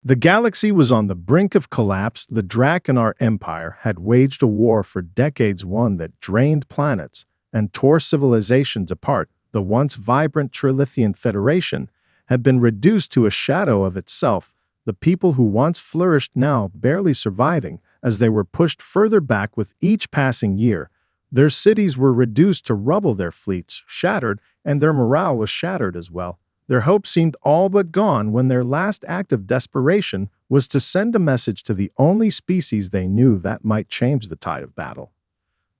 The galaxy was on the brink of collapse. The Draconar Empire had waged a war for decades, one that drained planets and tore civilizations apart. The once vibrant Trilithian Federation had been reduced to a shadow of itself, the people who once flourished now barely surviving as they were pushed further back with each passing year. Their cities were reduced to rubble, their fleets shattered, and their morale was shattered as well. Their hope seemed all but gone when their last act of desperation was to send a message to the only species they knew that might change the tide of battle.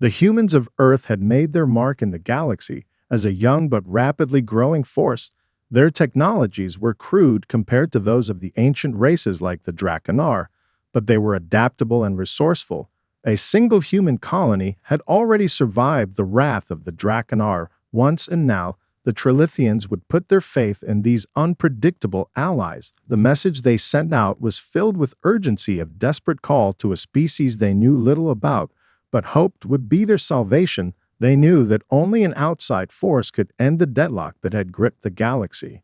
The humans of Earth had made their mark in the galaxy as a young but rapidly growing force. Their technologies were crude compared to those of the ancient races like the Draconar, but they were adaptable and resourceful. A single human colony had already survived the wrath of the Draconar once, and now the Trilithians would put their faith in these unpredictable allies. The message they sent out was filled with urgency, of desperate call to a species they knew little about, but hoped would be their salvation. They knew that only an outside force could end the deadlock that had gripped the galaxy.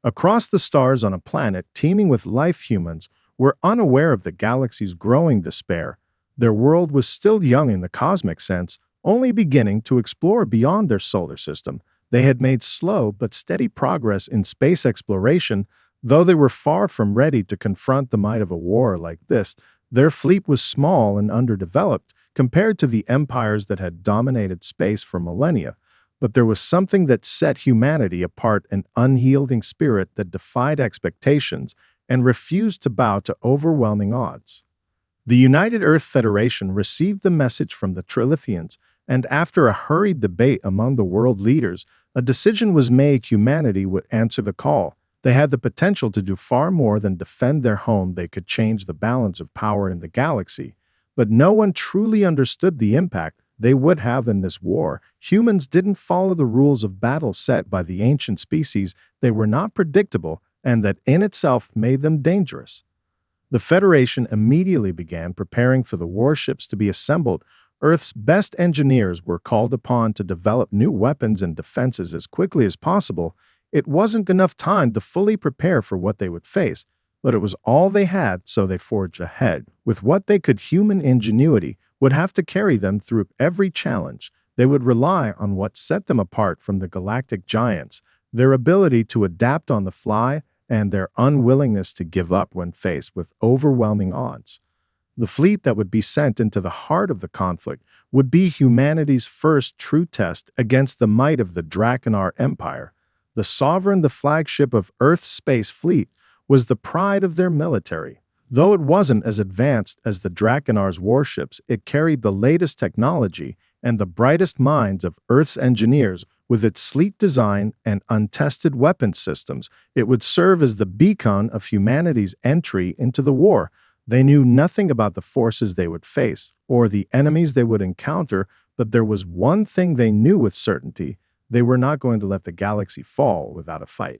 Across the stars on a planet teeming with life, humans were unaware of the galaxy's growing despair. Their world was still young in the cosmic sense, only beginning to explore beyond their solar system. They had made slow but steady progress in space exploration, though they were far from ready to confront the might of a war like this. Their fleet was small and underdeveloped compared to the empires that had dominated space for millennia, but there was something that set humanity apart, an unyielding spirit that defied expectations and refused to bow to overwhelming odds. The United Earth Federation received the message from the Trilithians, and after a hurried debate among the world leaders, a decision was made. Humanity would answer the call. They had the potential to do far more than defend their home. They could change the balance of power in the galaxy, but no one truly understood the impact they would have in this war. Humans didn't follow the rules of battle set by the ancient species. They were not predictable, and that in itself made them dangerous. The Federation immediately began preparing for the warships to be assembled. Earth's best engineers were called upon to develop new weapons and defenses as quickly as possible. It wasn't enough time to fully prepare for what they would face, but it was all they had, so they forged ahead. With what they could, human ingenuity would have to carry them through every challenge. They would rely on what set them apart from the galactic giants, their ability to adapt on the fly, and their unwillingness to give up when faced with overwhelming odds. The fleet that would be sent into the heart of the conflict would be humanity's first true test against the might of the Draconar Empire. The Sovereign, the flagship of Earth's space fleet, was the pride of their military. Though it wasn't as advanced as the Draconar's warships, it carried the latest technology and the brightest minds of Earth's engineers. With its sleek design and untested weapons systems, it would serve as the beacon of humanity's entry into the war. They knew nothing about the forces they would face or the enemies they would encounter, but there was one thing they knew with certainty: they were not going to let the galaxy fall without a fight.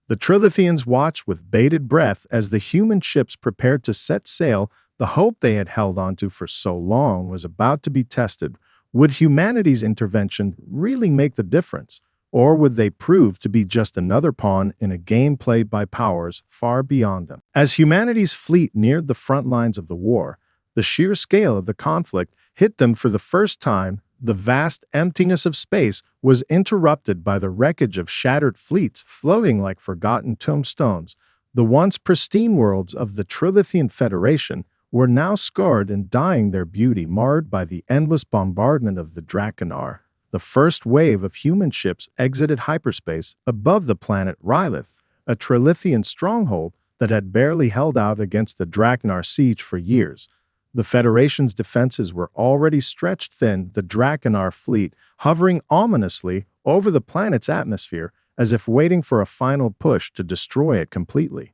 The Trilithians watched with bated breath as the human ships prepared to set sail. The hope they had held onto for so long was about to be tested. Would humanity's intervention really make the difference, or would they prove to be just another pawn in a game played by powers far beyond them? As humanity's fleet neared the front lines of the war, the sheer scale of the conflict hit them for the first time. The vast emptiness of space was interrupted by the wreckage of shattered fleets floating like forgotten tombstones. The once pristine worlds of the Trilithian Federation were now scarred and dying, their beauty marred by the endless bombardment of the Draconar. The first wave of human ships exited hyperspace above the planet Rylith, a Trilithian stronghold that had barely held out against the Draconar siege for years. The Federation's defenses were already stretched thin, the Draconar fleet hovering ominously over the planet's atmosphere as if waiting for a final push to destroy it completely.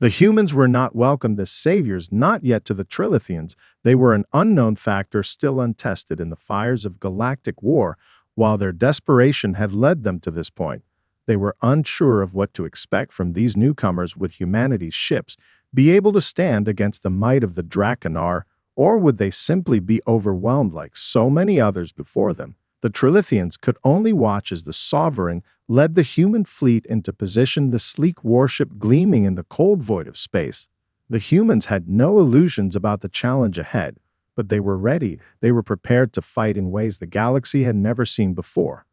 The humans were not welcomed as saviors, not yet to the Trilithians. They were an unknown factor, still untested in the fires of galactic war. While their desperation had led them to this point, they were unsure of what to expect from these newcomers. Would humanity's ships be able to stand against the might of the Draconar, or would they simply be overwhelmed like so many others before them? The Trilithians could only watch as the Sovereign led the human fleet into position, the sleek warship gleaming in the cold void of space. The humans had no illusions about the challenge ahead, but they were ready. They were prepared to fight in ways the galaxy had never seen before.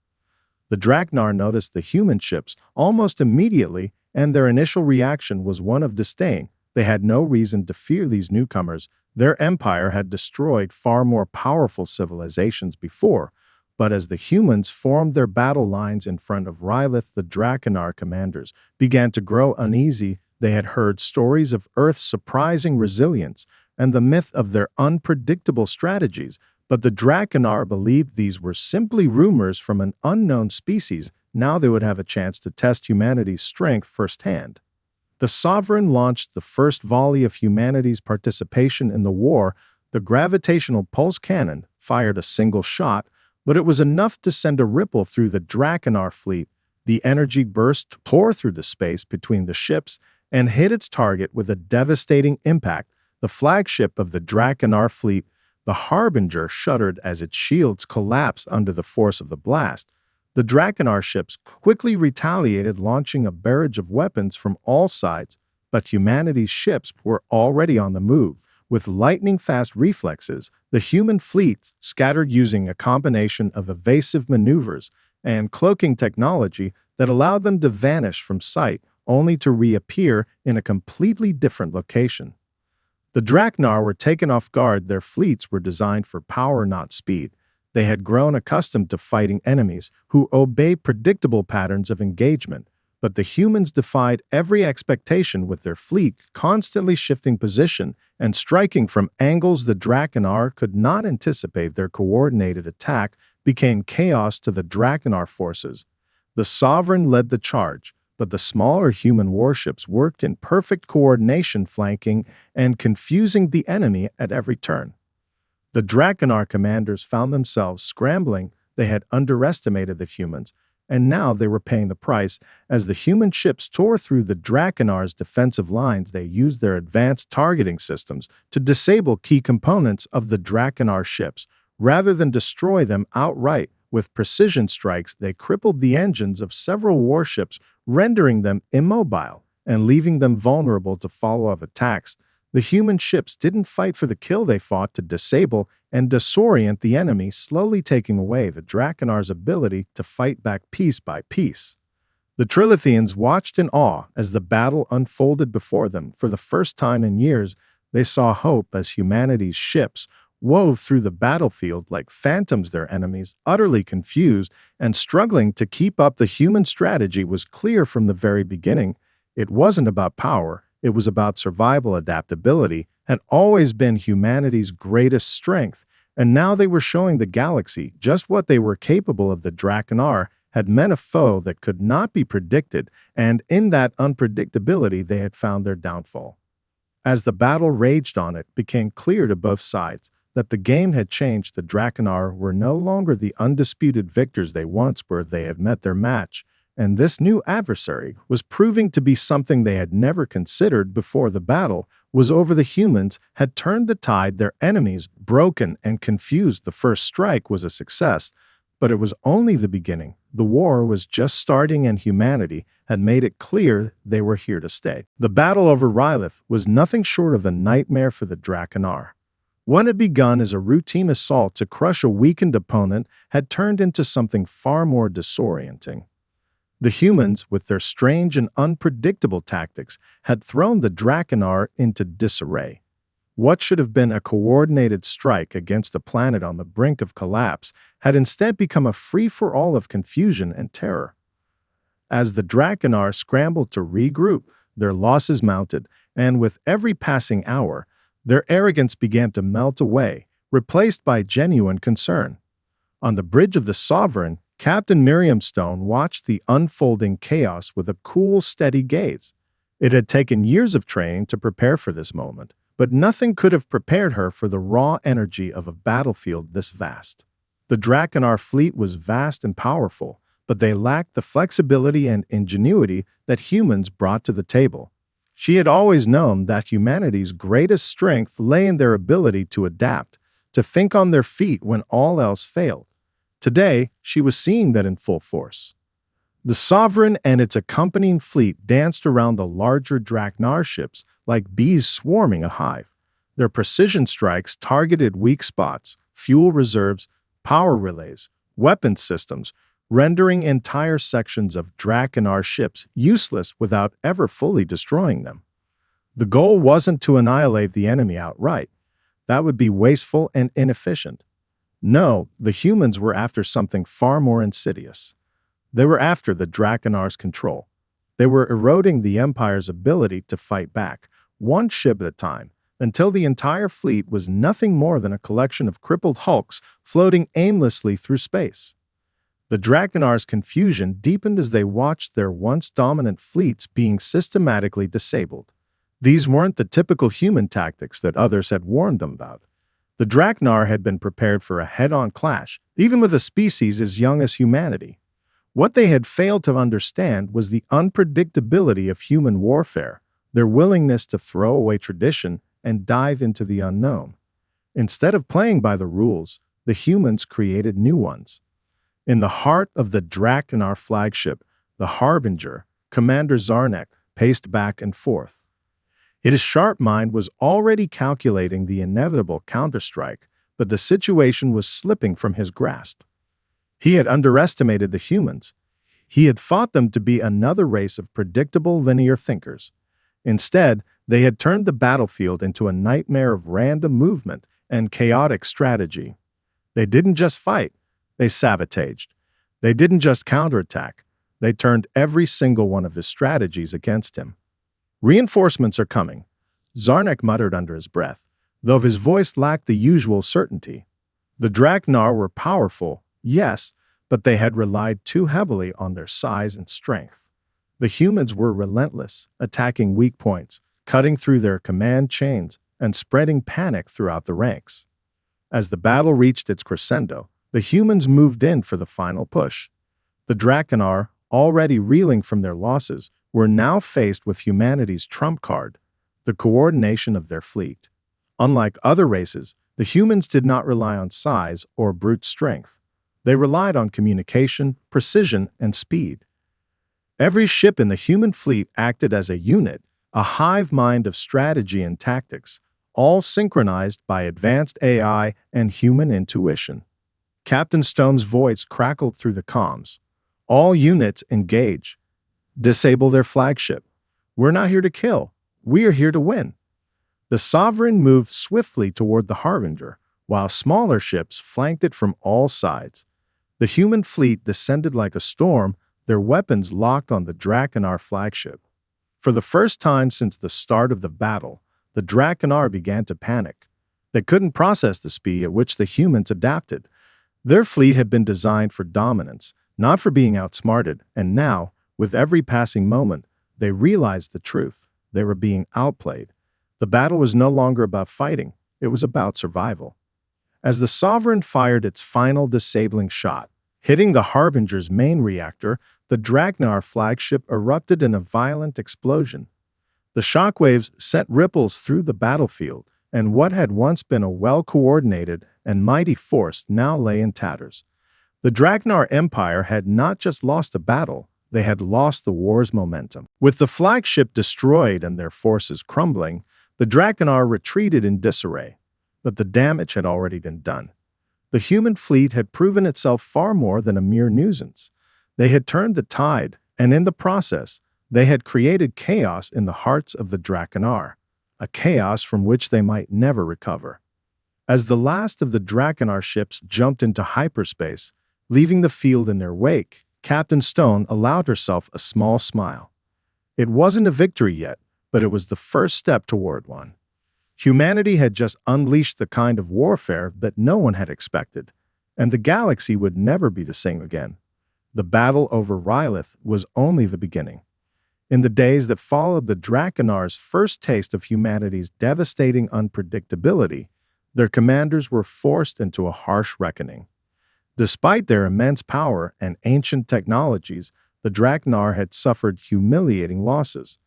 The Draknar noticed the human ships almost immediately, and their initial reaction was one of disdain. They had no reason to fear these newcomers. Their empire had destroyed far more powerful civilizations before, but as the humans formed their battle lines in front of Rylith, the Drakenar commanders began to grow uneasy. They had heard stories of Earth's surprising resilience and the myth of their unpredictable strategies, but the Drakenar believed these were simply rumors from an unknown species. Now they would have a chance to test humanity's strength firsthand. The Sovereign launched the first volley of humanity's participation in the war. The gravitational pulse cannon fired a single shot, but it was enough to send a ripple through the Drakenar fleet. The energy burst tore through the space between the ships and hit its target with a devastating impact. The flagship of the Drakenar fleet, the Harbinger, shuddered as its shields collapsed under the force of the blast. The Drakenar ships quickly retaliated, launching a barrage of weapons from all sides, but humanity's ships were already on the move. With lightning-fast reflexes, the human fleet scattered using a combination of evasive maneuvers and cloaking technology that allowed them to vanish from sight, only to reappear in a completely different location. The Draknar were taken off guard. Their fleets were designed for power, not speed. They had grown accustomed to fighting enemies who obey predictable patterns of engagement, but the humans defied every expectation, with their fleet constantly shifting position and striking from angles the Drakenar could not anticipate. Their coordinated attack became chaos to the Drakenar forces. The Sovereign led the charge, but the smaller human warships worked in perfect coordination, flanking and confusing the enemy at every turn. The Drakenar commanders found themselves scrambling. They had underestimated the humans, and now they were paying the price. As the human ships tore through the Drakenar's defensive lines, they used their advanced targeting systems to disable key components of the Drakenar ships, rather than destroy them outright. With precision strikes, they crippled the engines of several warships, rendering them immobile and leaving them vulnerable to follow-up attacks. The human ships didn't fight for the kill, they fought to disable and disorient the enemy, slowly taking away the Drakenar's ability to fight back piece by piece. The Trilithians watched in awe as the battle unfolded before them. For the first time in years, they saw hope as humanity's ships wove through the battlefield like phantoms. Their enemies, utterly confused and struggling to keep up, the human strategy was clear from the very beginning. It wasn't about power. It was about survival. Adaptability had always been humanity's greatest strength, and now they were showing the galaxy just what they were capable of. The Drakenar had met a foe that could not be predicted, and in that unpredictability they had found their downfall. As the battle raged on, it became clear to both sides that the game had changed. The Drakenar were no longer the undisputed victors they once were. They had met their match, and this new adversary was proving to be something they had never considered before. The battle was over. The humans had turned the tide. Their enemies, broken and confused. The first strike was a success, but it was only the beginning. The war was just starting, and humanity had made it clear they were here to stay. The battle over Rylith was nothing short of a nightmare for the Drakenar. What had begun as a routine assault to crush a weakened opponent had turned into something far more disorienting. The humans, with their strange and unpredictable tactics, had thrown the Drakenar into disarray. What should have been a coordinated strike against a planet on the brink of collapse had instead become a free-for-all of confusion and terror. As the Drakenar scrambled to regroup, their losses mounted, and with every passing hour, their arrogance began to melt away, replaced by genuine concern. On the bridge of the Sovereign, Captain Miriam Stone watched the unfolding chaos with a cool, steady gaze. It had taken years of training to prepare for this moment, but nothing could have prepared her for the raw energy of a battlefield this vast. The Drakenar fleet was vast and powerful, but they lacked the flexibility and ingenuity that humans brought to the table. She had always known that humanity's greatest strength lay in their ability to adapt, to think on their feet when all else failed. Today, she was seeing that in full force. The Sovereign and its accompanying fleet danced around the larger Draknar ships like bees swarming a hive. Their precision strikes targeted weak spots, fuel reserves, power relays, weapons systems, rendering entire sections of Draknar ships useless without ever fully destroying them. The goal wasn't to annihilate the enemy outright. That would be wasteful and inefficient. No, the humans were after something far more insidious. They were after the Drakenar's control. They were eroding the Empire's ability to fight back, one ship at a time, until the entire fleet was nothing more than a collection of crippled hulks floating aimlessly through space. The Drakenar's confusion deepened as they watched their once dominant fleets being systematically disabled. These weren't the typical human tactics that others had warned them about. The Draknar had been prepared for a head-on clash, even with a species as young as humanity. What they had failed to understand was the unpredictability of human warfare, their willingness to throw away tradition and dive into the unknown. Instead of playing by the rules, the humans created new ones. In the heart of the Draknar flagship, the Harbinger, Commander Zarnek paced back and forth. His sharp mind was already calculating the inevitable counterstrike, but the situation was slipping from his grasp. He had underestimated the humans. He had thought them to be another race of predictable linear thinkers. Instead, they had turned the battlefield into a nightmare of random movement and chaotic strategy. They didn't just fight, they sabotaged. They didn't just counterattack, they turned every single one of his strategies against him. "Reinforcements are coming," Zarnek muttered under his breath, though his voice lacked the usual certainty. The Draknar were powerful, yes, but they had relied too heavily on their size and strength. The humans were relentless, attacking weak points, cutting through their command chains, and spreading panic throughout the ranks. As the battle reached its crescendo, the humans moved in for the final push. The Draknar, already reeling from their losses, were now faced with humanity's trump card, the coordination of their fleet. Unlike other races, the humans did not rely on size or brute strength. They relied on communication, precision, and speed. Every ship in the human fleet acted as a unit, a hive mind of strategy and tactics, all synchronized by advanced AI and human intuition. Captain Stone's voice crackled through the comms. "All units engage. Disable their flagship. We're not here to kill. We are here to win." The Sovereign moved swiftly toward the Harbinger, while smaller ships flanked it from all sides. The human fleet descended like a storm, their weapons locked on the Draknar flagship. For the first time since the start of the battle, the Draknar began to panic. They couldn't process the speed at which the humans adapted. Their fleet had been designed for dominance, not for being outsmarted, and now, with every passing moment, they realized the truth. They were being outplayed. The battle was no longer about fighting. It was about survival. As the Sovereign fired its final disabling shot, hitting the Harbinger's main reactor, the Draknar flagship erupted in a violent explosion. The shockwaves sent ripples through the battlefield, and what had once been a well-coordinated and mighty force now lay in tatters. The Draknar Empire had not just lost a battle, they had lost the war's momentum. With the flagship destroyed and their forces crumbling, the Draknar retreated in disarray. But the damage had already been done. The human fleet had proven itself far more than a mere nuisance. They had turned the tide, and in the process, they had created chaos in the hearts of the Draknar, a chaos from which they might never recover. As the last of the Draknar ships jumped into hyperspace, leaving the field in their wake, Captain Stone allowed herself a small smile. It wasn't a victory yet, but it was the first step toward one. Humanity had just unleashed the kind of warfare that no one had expected, and the galaxy would never be the same again. The battle over Rylith was only the beginning. In the days that followed the Draknar's first taste of humanity's devastating unpredictability, their commanders were forced into a harsh reckoning. Despite their immense power and ancient technologies, the Draknar had suffered humiliating losses.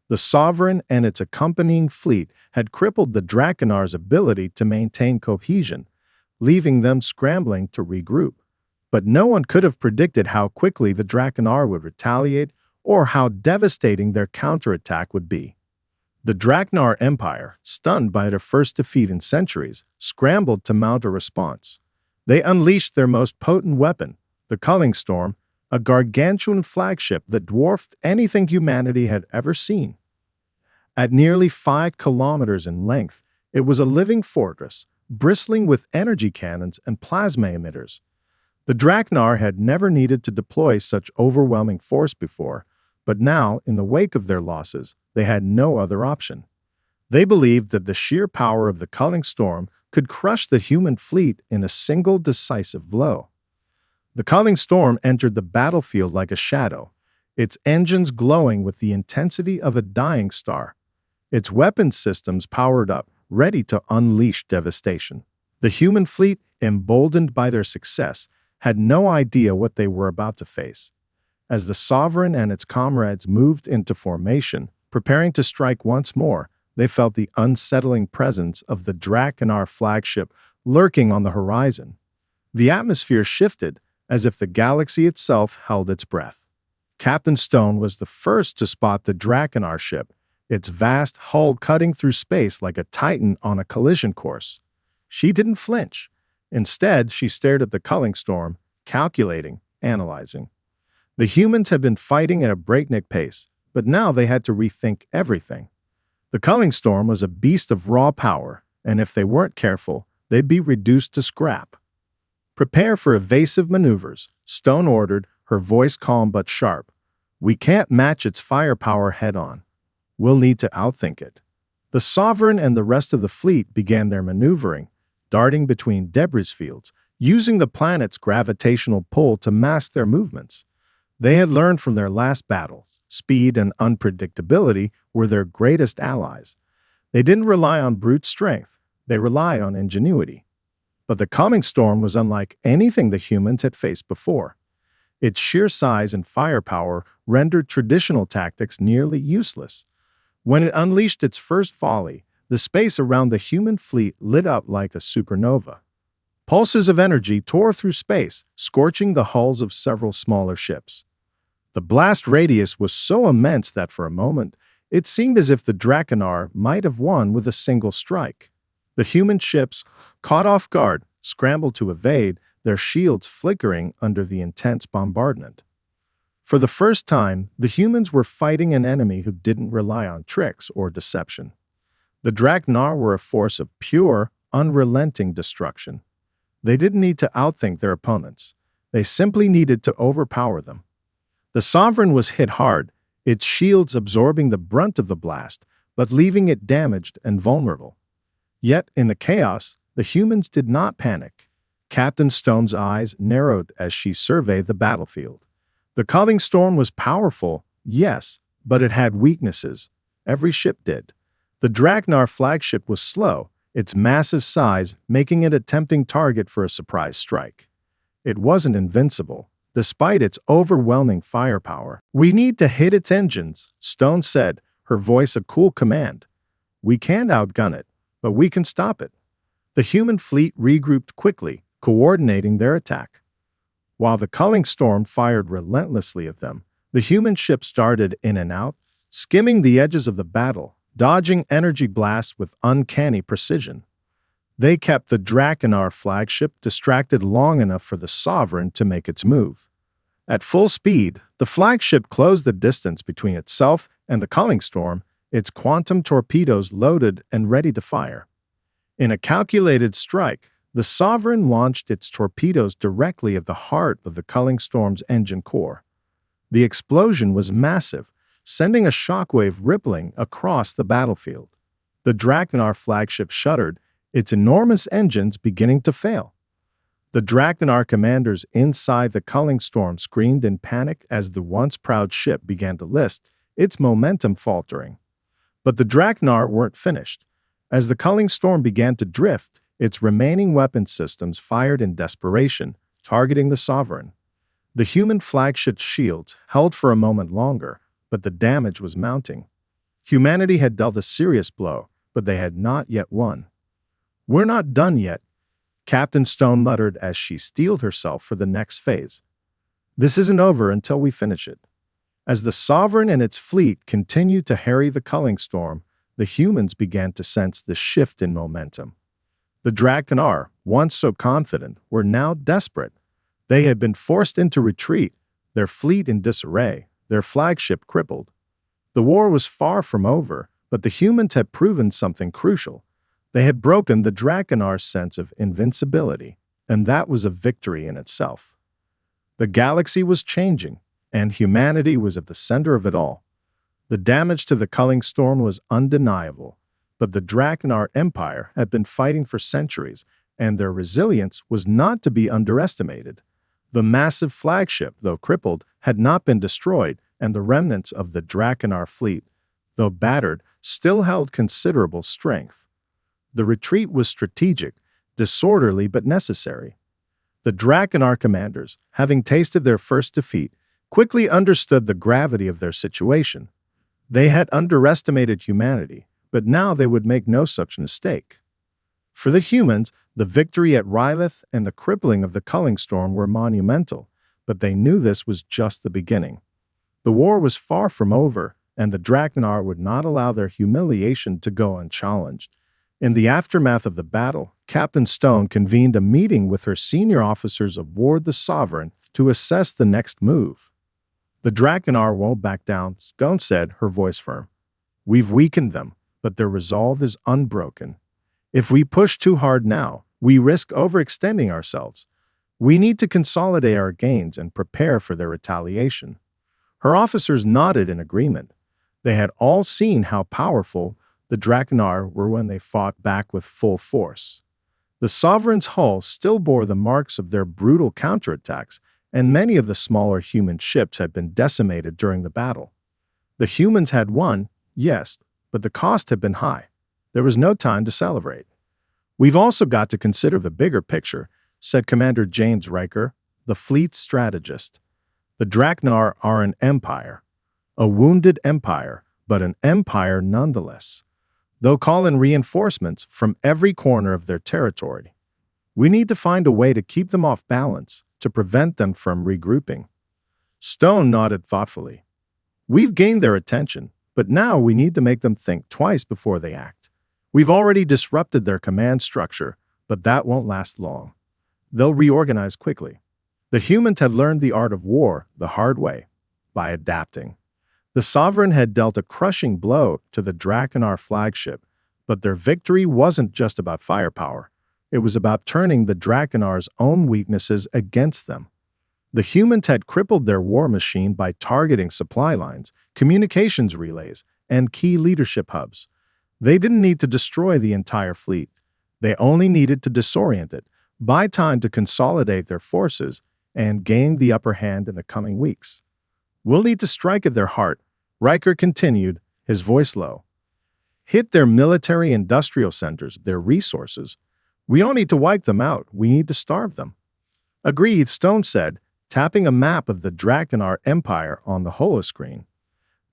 The Sovereign and its accompanying fleet had crippled the Draknar's ability to maintain cohesion, leaving them scrambling to regroup. But no one could have predicted how quickly the Draconar would retaliate or how devastating their counterattack would be. The Draconar Empire, stunned by their first defeat in centuries, scrambled to mount a response. They unleashed their most potent weapon, the Culling Storm, a gargantuan flagship that dwarfed anything humanity had ever seen. At nearly 5 kilometers in length, it was a living fortress, bristling with energy cannons and plasma emitters. The Draconar had never needed to deploy such overwhelming force before, but now, in the wake of their losses, they had no other option. They believed that the sheer power of the Culling Storm could crush the human fleet in a single decisive blow. The Culling Storm entered the battlefield like a shadow, its engines glowing with the intensity of a dying star. Its weapons systems powered up, ready to unleash devastation. The human fleet, emboldened by their success, had no idea what they were about to face. As the Sovereign and its comrades moved into formation, preparing to strike once more, they felt the unsettling presence of the Draconar flagship lurking on the horizon. The atmosphere shifted, as if the galaxy itself held its breath. Captain Stone was the first to spot the Draconar ship, its vast hull cutting through space like a titan on a collision course. She didn't flinch. Instead, she stared at the Culling Storm, calculating, analyzing. The humans had been fighting at a breakneck pace, but now they had to rethink everything. The Culling Storm was a beast of raw power, and if they weren't careful, they'd be reduced to scrap. "Prepare for evasive maneuvers," Stone ordered, her voice calm but sharp. "We can't match its firepower head-on. We'll need to outthink it." The Sovereign and the rest of the fleet began their maneuvering, darting between debris fields, using the planet's gravitational pull to mask their movements. They had learned from their last battle. Speed and unpredictability were their greatest allies. They didn't rely on brute strength, they relied on ingenuity. But the Culling Storm was unlike anything the humans had faced before. Its sheer size and firepower rendered traditional tactics nearly useless. When it unleashed its first volley, the space around the human fleet lit up like a supernova. Pulses of energy tore through space, scorching the hulls of several smaller ships. The blast radius was so immense that for a moment, it seemed as if the Draconar might have won with a single strike. The human ships, caught off guard, scrambled to evade, their shields flickering under the intense bombardment. For the first time, the humans were fighting an enemy who didn't rely on tricks or deception. The Draconar were a force of pure, unrelenting destruction. They didn't need to outthink their opponents. They simply needed to overpower them. The Sovereign was hit hard, its shields absorbing the brunt of the blast, but leaving it damaged and vulnerable. Yet, in the chaos, the humans did not panic. Captain Stone's eyes narrowed as she surveyed the battlefield. The Culling Storm was powerful, yes, but it had weaknesses. Every ship did. The Draconar flagship was slow, its massive size making it a tempting target for a surprise strike. It wasn't invincible, despite its overwhelming firepower. "We need to hit its engines," Stone said, her voice a cool command. "We can't outgun it, but we can stop it." The human fleet regrouped quickly, coordinating their attack. While the Culling Storm fired relentlessly at them, the human ships darted in and out, skimming the edges of the battle, dodging energy blasts with uncanny precision. They kept the Draconar flagship distracted long enough for the Sovereign to make its move. At full speed, the flagship closed the distance between itself and the Culling Storm, its quantum torpedoes loaded and ready to fire. In a calculated strike, the Sovereign launched its torpedoes directly at the heart of the Culling Storm's engine core. The explosion was massive, sending a shockwave rippling across the battlefield. The Draconar flagship shuddered, its enormous engines beginning to fail. The Draconar commanders inside the Culling Storm screamed in panic as the once proud ship began to list, its momentum faltering. But the Draconar weren't finished. As the Culling Storm began to drift, its remaining weapon systems fired in desperation, targeting the Sovereign. The human flagship's shields held for a moment longer, but the damage was mounting. Humanity had dealt a serious blow, but they had not yet won. "We're not done yet," Captain Stone muttered as she steeled herself for the next phase. This isn't over until we finish it. As the Sovereign and its fleet continued to harry the culling storm, the humans began to sense the shift in momentum. The Drakkar, once so confident, were now desperate. They had been forced into retreat, their fleet in disarray, their flagship crippled. The war was far from over, but the humans had proven something crucial. They had broken the Drakkar's sense of invincibility, and that was a victory in itself. The galaxy was changing, and humanity was at the center of it all. The damage to the culling storm was undeniable, but the Drakkar Empire had been fighting for centuries, and their resilience was not to be underestimated. The massive flagship, though crippled, had not been destroyed, and the remnants of the Drakkar fleet, though battered, still held considerable strength. The retreat was strategic, disorderly but necessary. The Drakkar commanders, having tasted their first defeat, quickly understood the gravity of their situation. They had underestimated humanity, but now they would make no such mistake. For the humans, the victory at Rylith and the crippling of the culling storm were monumental, but they knew this was just the beginning. The war was far from over, and the Drakkar would not allow their humiliation to go unchallenged. In the aftermath of the battle, Captain Stone convened a meeting with her senior officers aboard the Sovereign to assess the next move. The Drakkar won't back down, Stone said, her voice firm. We've weakened them, but their resolve is unbroken. If we push too hard now, we risk overextending ourselves. We need to consolidate our gains and prepare for their retaliation. Her officers nodded in agreement. They had all seen how powerful the Drakkar were when they fought back with full force. The Sovereign's hull still bore the marks of their brutal counterattacks, and many of the smaller human ships had been decimated during the battle. The humans had won, yes, but the cost had been high. There was no time to celebrate. We've also got to consider the bigger picture, said Commander James Riker, the fleet's strategist. The Drakkar are an empire, a wounded empire, but an empire nonetheless. They'll call in reinforcements from every corner of their territory. We need to find a way to keep them off balance, to prevent them from regrouping. Stone nodded thoughtfully. We've gained their attention, but now we need to make them think twice before they act. We've already disrupted their command structure, but that won't last long. They'll reorganize quickly. The humans had learned the art of war the hard way, by adapting. The Sovereign had dealt a crushing blow to the Drakkar flagship, but their victory wasn't just about firepower. It was about turning the Drakkar's own weaknesses against them. The humans had crippled their war machine by targeting supply lines, communications relays, and key leadership hubs. They didn't need to destroy the entire fleet. They only needed to disorient it, buy time to consolidate their forces, and gain the upper hand in the coming weeks. We'll need to strike at their heart, Riker continued, his voice low. Hit their military-industrial centers, their resources. We don't need to wipe them out, we need to starve them. Agreed, Stone said, tapping a map of the Drakkar Empire on the holoscreen.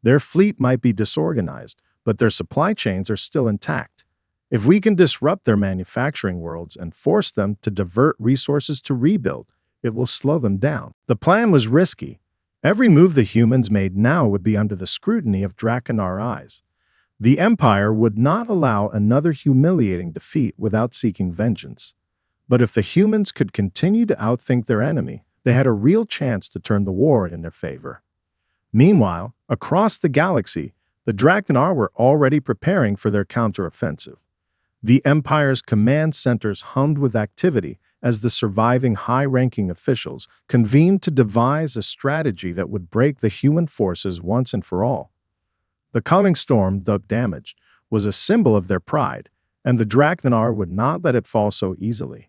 Their fleet might be disorganized, but their supply chains are still intact. If we can disrupt their manufacturing worlds and force them to divert resources to rebuild, it will slow them down. The plan was risky. Every move the humans made now would be under the scrutiny of Drakkar eyes. The Empire would not allow another humiliating defeat without seeking vengeance. But if the humans could continue to outthink their enemy, they had a real chance to turn the war in their favor. Meanwhile, across the galaxy, the Drakkar were already preparing for their counteroffensive. The Empire's command centers hummed with activity as the surviving high-ranking officials convened to devise a strategy that would break the human forces once and for all. The culling storm, though damaged, was a symbol of their pride, and the Drakkar would not let it fall so easily.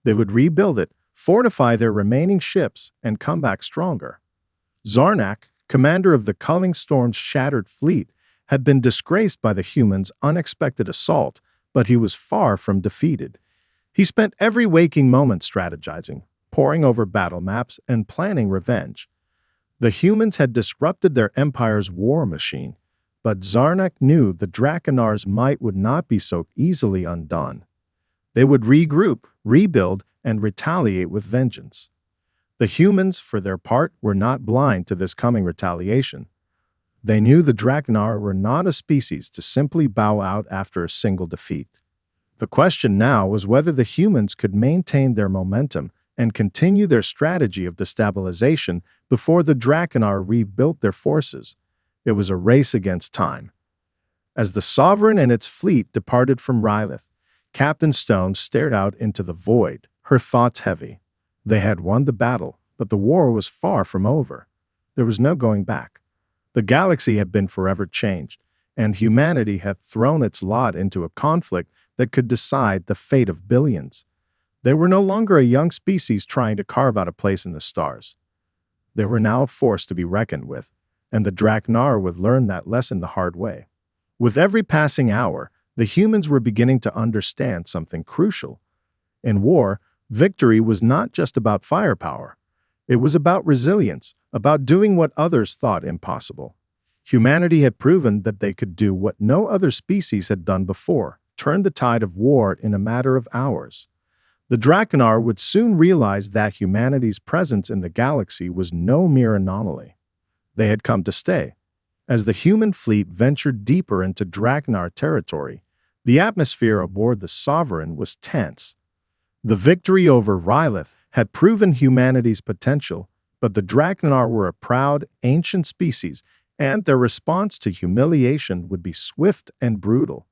They would rebuild it, fortify their remaining ships, and come back stronger. Zarnak, commander of the culling storm's shattered fleet, had been disgraced by the humans' unexpected assault, but he was far from defeated. He spent every waking moment strategizing, poring over battle maps, and planning revenge. The humans had disrupted their empire's war machine, but Zarnak knew the Drakkar's might would not be so easily undone. They would regroup, rebuild, and retaliate with vengeance. The humans, for their part, were not blind to this coming retaliation. They knew the Drakenar were not a species to simply bow out after a single defeat. The question now was whether the humans could maintain their momentum and continue their strategy of destabilization before the Drakenar rebuilt their forces. It was a race against time. As the Sovereign and its fleet departed from Rylith, Captain Stone stared out into the void, her thoughts heavy. They had won the battle, but the war was far from over. There was no going back. The galaxy had been forever changed, and humanity had thrown its lot into a conflict that could decide the fate of billions. They were no longer a young species trying to carve out a place in the stars. They were now a force to be reckoned with, and the Drakenar would learn that lesson the hard way. With every passing hour, the humans were beginning to understand something crucial. In war, victory was not just about firepower. It was about resilience, about doing what others thought impossible. Humanity had proven that they could do what no other species had done before, turn the tide of war in a matter of hours. The Drakenar would soon realize that humanity's presence in the galaxy was no mere anomaly. They had come to stay. As the human fleet ventured deeper into Drakenar territory, the atmosphere aboard the Sovereign was tense. The victory over Rylith had proven humanity's potential, but the Drakenar were a proud, ancient species, and their response to humiliation would be swift and brutal.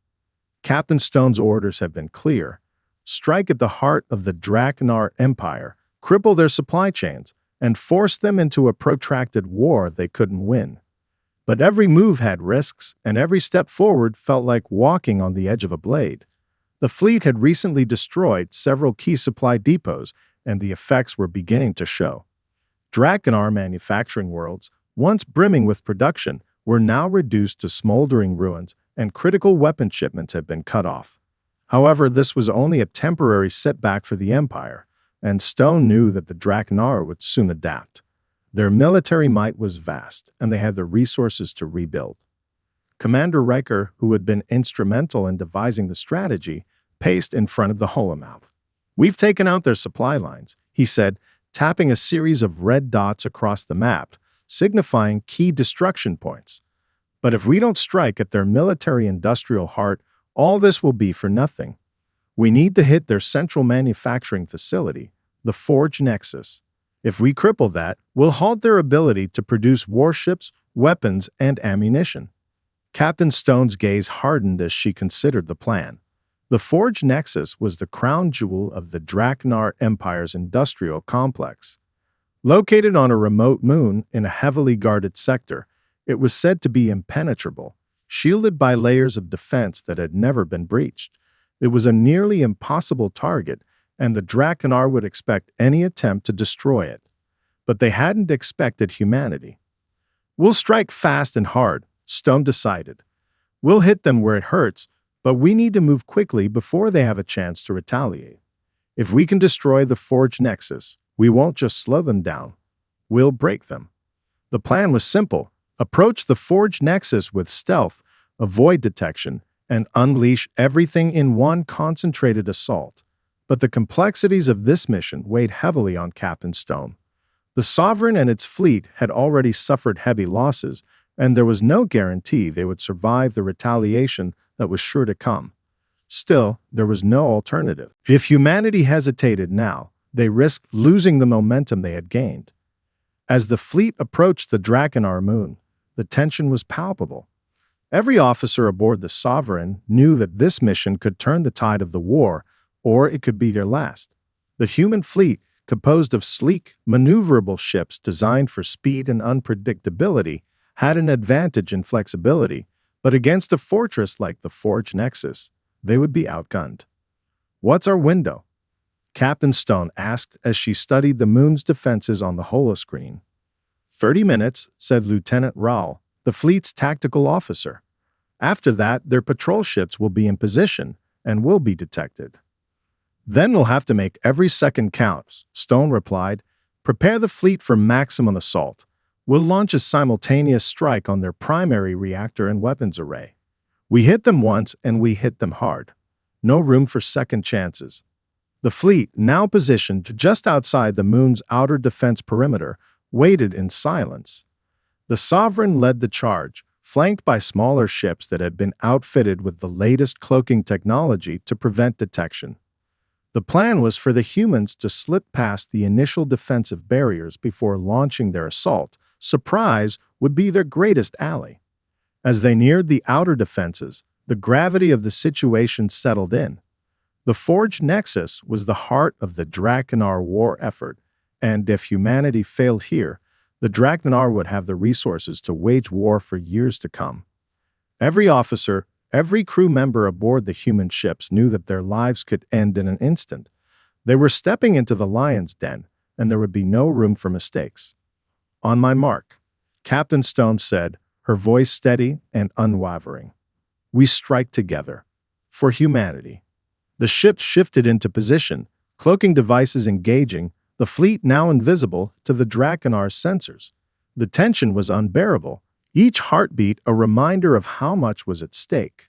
Captain Stone's orders had been clear. Strike at the heart of the Drakenar Empire, cripple their supply chains, and force them into a protracted war they couldn't win. But every move had risks, and every step forward felt like walking on the edge of a blade. The fleet had recently destroyed several key supply depots, and the effects were beginning to show. Drakenar manufacturing worlds, once brimming with production, were now reduced to smoldering ruins, and critical weapon shipments had been cut off. However, this was only a temporary setback for the Empire, and Stone knew that the Drakenar would soon adapt. Their military might was vast, and they had the resources to rebuild. Commander Riker, who had been instrumental in devising the strategy, paced in front of the holomountain. "We've taken out their supply lines," he said, tapping a series of red dots across the map, signifying key destruction points. "But if we don't strike at their military-industrial heart, all this will be for nothing. We need to hit their central manufacturing facility, the Forge Nexus. If we cripple that, we'll halt their ability to produce warships, weapons, and ammunition." Captain Stone's gaze hardened as she considered the plan. The Forge Nexus was the crown jewel of the Drakenar Empire's industrial complex. Located on a remote moon in a heavily guarded sector, it was said to be impenetrable, shielded by layers of defense that had never been breached. It was a nearly impossible target, and the Drakenar would expect any attempt to destroy it. But they hadn't expected humanity. "We'll strike fast and hard," Stone decided. "We'll hit them where it hurts, but we need to move quickly before they have a chance to retaliate. If we can destroy the Forge Nexus, we won't just slow them down, we'll break them." The plan was simple: approach the Forge Nexus with stealth, avoid detection, and unleash everything in one concentrated assault. But the complexities of this mission weighed heavily on Captain Stone. The Sovereign and its fleet had already suffered heavy losses, and there was no guarantee they would survive the retaliation that was sure to come. Still, there was no alternative. If humanity hesitated now, they risked losing the momentum they had gained. As the fleet approached the Drakenar moon, the tension was palpable. Every officer aboard the Sovereign knew that this mission could turn the tide of the war, or it could be their last. The human fleet, composed of sleek, maneuverable ships designed for speed and unpredictability, had an advantage in flexibility, but against a fortress like the Forge Nexus, they would be outgunned. "What's our window?" Captain Stone asked as she studied the moon's defenses on the holoscreen. 30 minutes, said Lieutenant Raul, the fleet's tactical officer. "After that, their patrol ships will be in position and will be detected." "Then we'll have to make every second count," Stone replied. "Prepare the fleet for maximum assault. We'll launch a simultaneous strike on their primary reactor and weapons array. We hit them once and we hit them hard. No room for second chances. The fleet, now positioned just outside the moon's outer defense perimeter, waited in silence. The Sovereign led the charge, flanked by smaller ships that had been outfitted with the latest cloaking technology to prevent detection. The plan was for the humans to slip past the initial defensive barriers before launching their assault. Surprise would be their greatest ally. As they neared the outer defenses, the gravity of the situation settled in. The Forge Nexus was the heart of the Draconar war effort, and if humanity failed here, the Draconar would have the resources to wage war for years to come. Every officer, every crew member aboard the human ships knew that their lives could end in an instant. They were stepping into the lion's den, and there would be no room for mistakes. "On my mark," Captain Stone said, her voice steady and unwavering. "We strike together. For humanity." The ship shifted into position, cloaking devices engaging, the fleet now invisible to the Draconar's sensors. The tension was unbearable, each heartbeat a reminder of how much was at stake.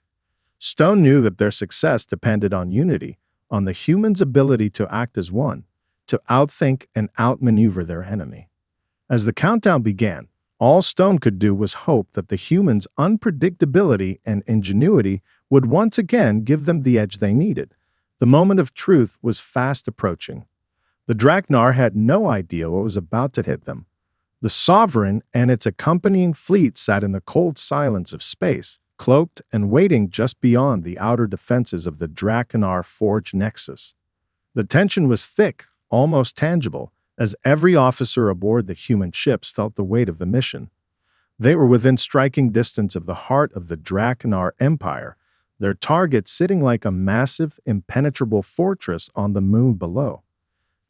Stone knew that their success depended on unity, on the humans' ability to act as one, to outthink and outmaneuver their enemy. As the countdown began, all Stone could do was hope that the humans' unpredictability and ingenuity would once again give them the edge they needed. The moment of truth was fast approaching. The Draconar had no idea what was about to hit them. The Sovereign and its accompanying fleet sat in the cold silence of space, cloaked and waiting just beyond the outer defenses of the Draconar Forge Nexus. The tension was thick, almost tangible, as every officer aboard the human ships felt the weight of the mission. They were within striking distance of the heart of the Draconar Empire, their target sitting like a massive, impenetrable fortress on the moon below.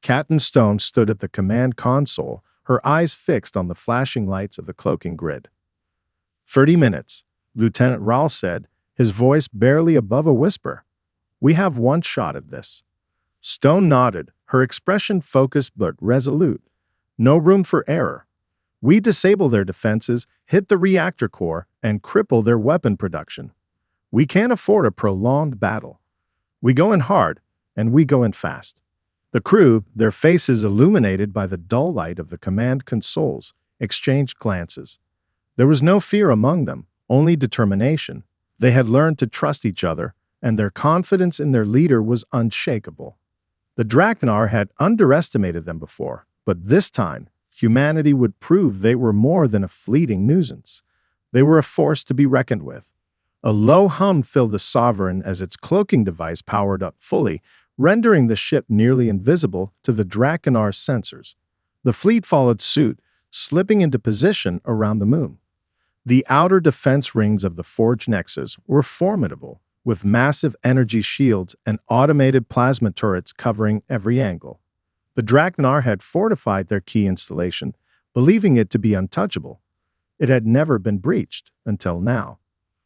Captain Stone stood at the command console, her eyes fixed on the flashing lights of the cloaking grid. 30 minutes, Lieutenant Rahl said, his voice barely above a whisper. "We have one shot at this." Stone nodded, her expression focused but resolute. "No room for error. We disable their defenses, hit the reactor core, and cripple their weapon production. We can't afford a prolonged battle. We go in hard, and we go in fast." The crew, their faces illuminated by the dull light of the command consoles, exchanged glances. There was no fear among them, only determination. They had learned to trust each other, and their confidence in their leader was unshakable. The Draconar had underestimated them before, but this time, humanity would prove they were more than a fleeting nuisance. They were a force to be reckoned with. A low hum filled the Sovereign as its cloaking device powered up fully, rendering the ship nearly invisible to the Draconar's sensors. The fleet followed suit, slipping into position around the moon. The outer defense rings of the Forge Nexus were formidable, with massive energy shields and automated plasma turrets covering every angle. The Draconar had fortified their key installation, believing it to be untouchable. It had never been breached until now.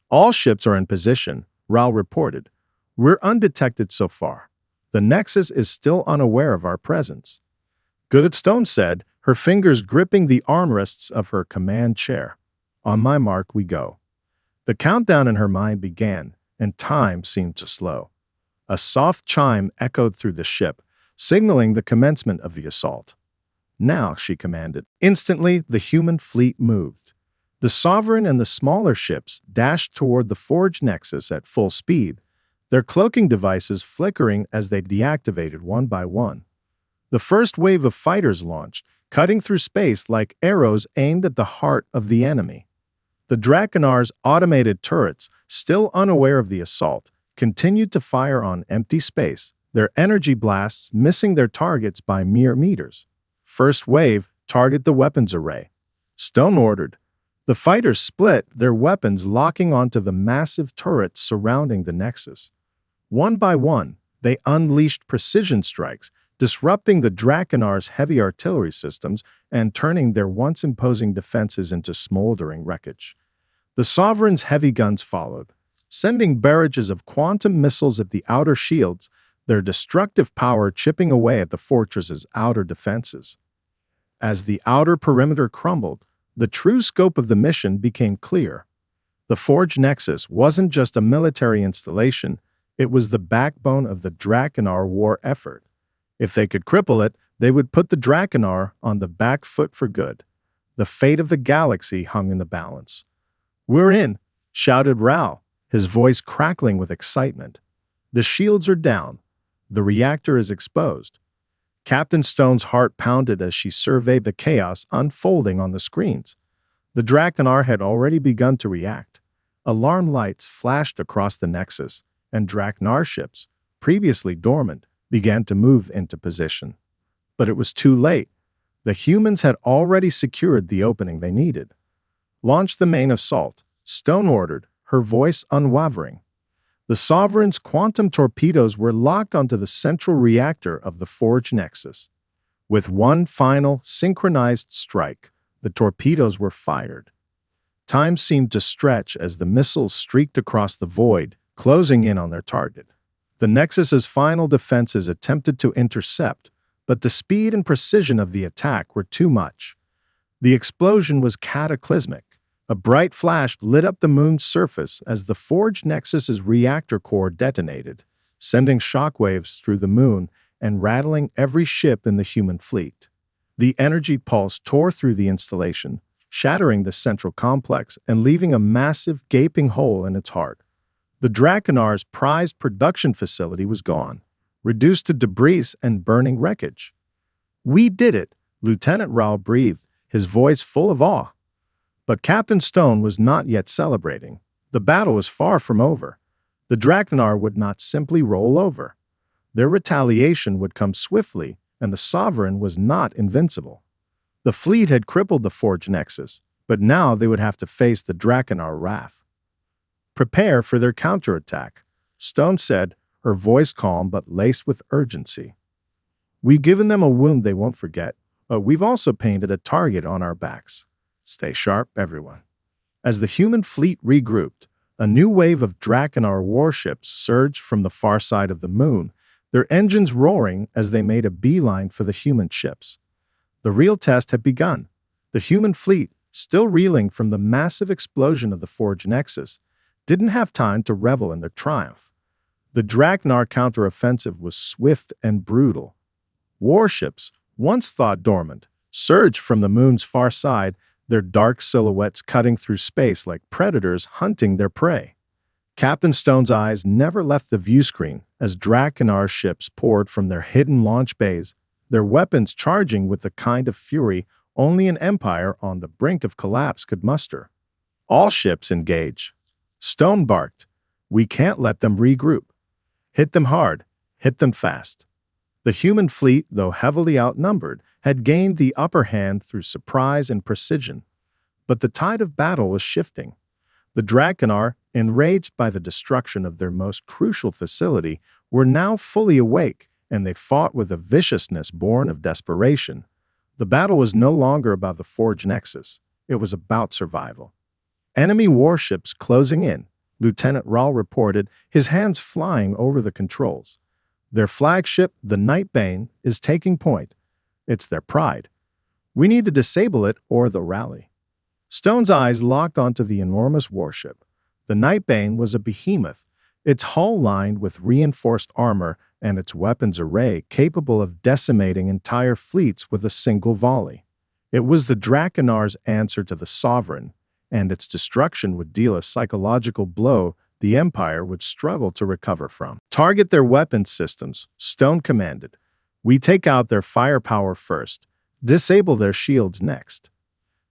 "All ships are in position," Rahl reported. "We're undetected so far. The Nexus is still unaware of our presence." Good, Stone said, her fingers gripping the armrests of her command chair. "On my mark, we go." The countdown in her mind began, and time seemed to slow. A soft chime echoed through the ship, signaling the commencement of the assault. "Now," she commanded. Instantly, the human fleet moved. The Sovereign and the smaller ships dashed toward the Forge Nexus at full speed, their cloaking devices flickering as they deactivated one by one. The first wave of fighters launched, cutting through space like arrows aimed at the heart of the enemy. The Draconar's automated turrets, still unaware of the assault, continued to fire on empty space, their energy blasts missing their targets by mere meters. "First wave, target the weapons array," Stone ordered. The fighters split, their weapons locking onto the massive turrets surrounding the Nexus. One by one, they unleashed precision strikes, disrupting the Draconar's heavy artillery systems and turning their once imposing defenses into smoldering wreckage. The Sovereign's heavy guns followed, sending barrages of quantum missiles at the outer shields, their destructive power chipping away at the fortress's outer defenses. As the outer perimeter crumbled, the true scope of the mission became clear. The Forge Nexus wasn't just a military installation, It was the backbone of the Draconar war effort. If they could cripple it, they would put the Draconar on the back foot for good. The fate of the galaxy hung in the balance. "We're in!" shouted Ral, his voice crackling with excitement. "The shields are down. The reactor is exposed." Captain Stone's heart pounded as she surveyed the chaos unfolding on the screens. The Draconar had already begun to react. Alarm lights flashed across the Nexus, and Draconar ships, previously dormant, began to move into position. But it was too late. The humans had already secured the opening they needed. "Launch the main assault," Stone ordered, her voice unwavering. The Sovereign's quantum torpedoes were locked onto the central reactor of the Forge Nexus. With one final, synchronized strike, the torpedoes were fired. Time seemed to stretch as the missiles streaked across the void, closing in on their target. The Nexus's final defenses attempted to intercept, but the speed and precision of the attack were too much. The explosion was cataclysmic. A bright flash lit up the moon's surface as the Forge Nexus's reactor core detonated, sending shockwaves through the moon and rattling every ship in the human fleet. The energy pulse tore through the installation, shattering the central complex and leaving a massive, gaping hole in its heart. The Draconar's prized production facility was gone, reduced to debris and burning wreckage. "We did it," Lieutenant Rao breathed, his voice full of awe. But Captain Stone was not yet celebrating. The battle was far from over. The Draconar would not simply roll over. Their retaliation would come swiftly, and the Sovereign was not invincible. The fleet had crippled the Forge Nexus, but now they would have to face the Draconar wrath. "Prepare for their counterattack," Stone said, her voice calm but laced with urgency. "We've given them a wound they won't forget, but we've also painted a target on our backs. Stay sharp, everyone." As the human fleet regrouped, a new wave of Draconar warships surged from the far side of the moon, their engines roaring as they made a beeline for the human ships. The real test had begun. The human fleet, still reeling from the massive explosion of the Forge Nexus, didn't have time to revel in their triumph. The Draconar counteroffensive was swift and brutal. Warships, once thought dormant, surged from the moon's far side, their dark silhouettes cutting through space like predators hunting their prey. Captain Stone's eyes never left the viewscreen as Draconar ships poured from their hidden launch bays, their weapons charging with the kind of fury only an empire on the brink of collapse could muster. "All ships engage," Stone barked. "We can't let them regroup. Hit them hard, hit them fast." The human fleet, though heavily outnumbered, had gained the upper hand through surprise and precision. But the tide of battle was shifting. The Draconar, enraged by the destruction of their most crucial facility, were now fully awake, and they fought with a viciousness born of desperation. The battle was no longer about the Forge Nexus. It was about survival. "Enemy warships closing in," Lieutenant Rahl reported, his hands flying over the controls. "Their flagship, the Nightbane, is taking point. It's their pride. We need to disable it or they'll rally." Stone's eyes locked onto the enormous warship. The Nightbane was a behemoth, its hull lined with reinforced armor and its weapons array capable of decimating entire fleets with a single volley. It was the Draconar's answer to the Sovereign, and its destruction would deal a psychological blow the Empire would struggle to recover from. "Target their weapons systems," Stone commanded. "We take out their firepower first, disable their shields next."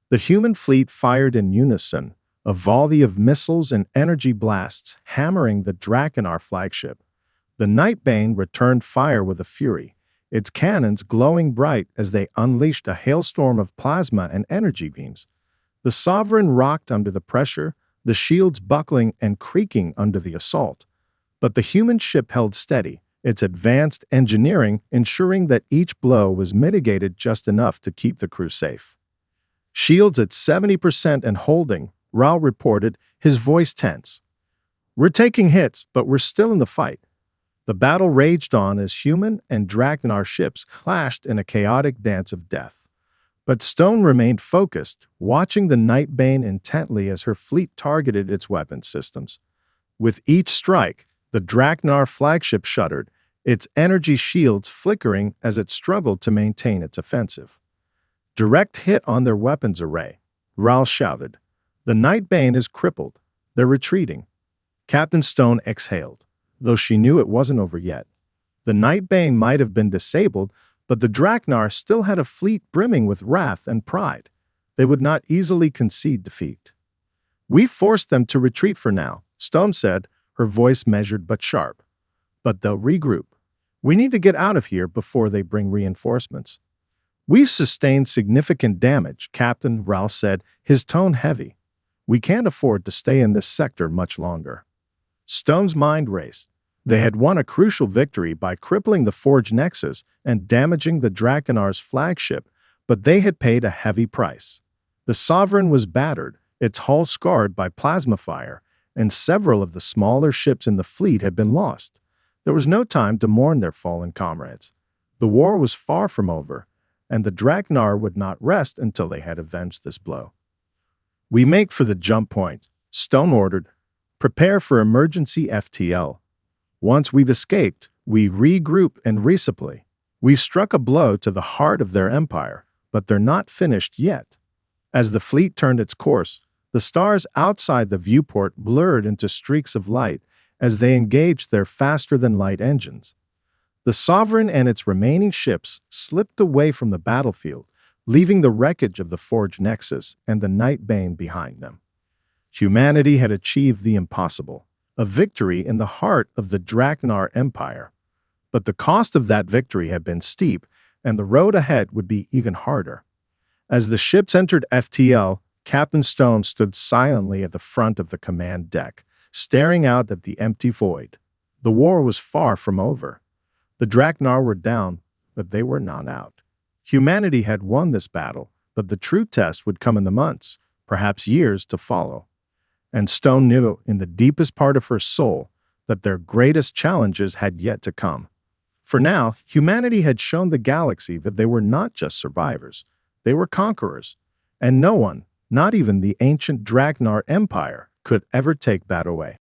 The human fleet fired in unison, a volley of missiles and energy blasts hammering the Draconar flagship. The Nightbane returned fire with a fury, its cannons glowing bright as they unleashed a hailstorm of plasma and energy beams. The Sovereign rocked under the pressure, the shields buckling and creaking under the assault. But the human ship held steady, its advanced engineering ensuring that each blow was mitigated just enough to keep the crew safe. "Shields at 70% and holding," Rao reported, his voice tense. "We're taking hits, but we're still in the fight." The battle raged on as human and Draconar ships clashed in a chaotic dance of death. But Stone remained focused, watching the Nightbane intently as her fleet targeted its weapons systems. With each strike, The Draknar flagship shuddered, its energy shields flickering as it struggled to maintain its offensive. Direct hit on their weapons array, Ral shouted. The Nightbane is crippled. They're retreating. Captain Stone exhaled, though she knew it wasn't over yet. The Nightbane might have been disabled, but the Draknar still had a fleet brimming with wrath and pride. They would not easily concede defeat. We forced them to retreat for now, Stone said, her voice measured but sharp. But they'll regroup. We need to get out of here before they bring reinforcements. We've sustained significant damage, Captain Ral said, his tone heavy. We can't afford to stay in this sector much longer. Stone's mind raced. They had won a crucial victory by crippling the Forge Nexus and damaging the Drakenar's flagship, but they had paid a heavy price. The Sovereign was battered, its hull scarred by plasma fire, and several of the smaller ships in the fleet had been lost. There was no time to mourn their fallen comrades. The war was far from over, and the Draknar would not rest until they had avenged this blow. We make for the jump point, Stone ordered. Prepare for emergency FTL. Once we've escaped, we regroup and resupply. We've struck a blow to the heart of their empire, but they're not finished yet. As the fleet turned its course, the stars outside the viewport blurred into streaks of light as they engaged their faster-than-light engines. The Sovereign and its remaining ships slipped away from the battlefield, leaving the wreckage of the Forge Nexus and the Nightbane behind them. Humanity had achieved the impossible, a victory in the heart of the Draknar Empire. But the cost of that victory had been steep, and the road ahead would be even harder. As the ships entered FTL, Captain Stone stood silently at the front of the command deck, staring out at the empty void. The war was far from over. The Draknar were down, but they were not out. Humanity had won this battle, but the true test would come in the months, perhaps years, to follow. And Stone knew in the deepest part of her soul that their greatest challenges had yet to come. For now, humanity had shown the galaxy that they were not just survivors. They were conquerors, and no one, not even the ancient Draknar Empire, could ever take that away.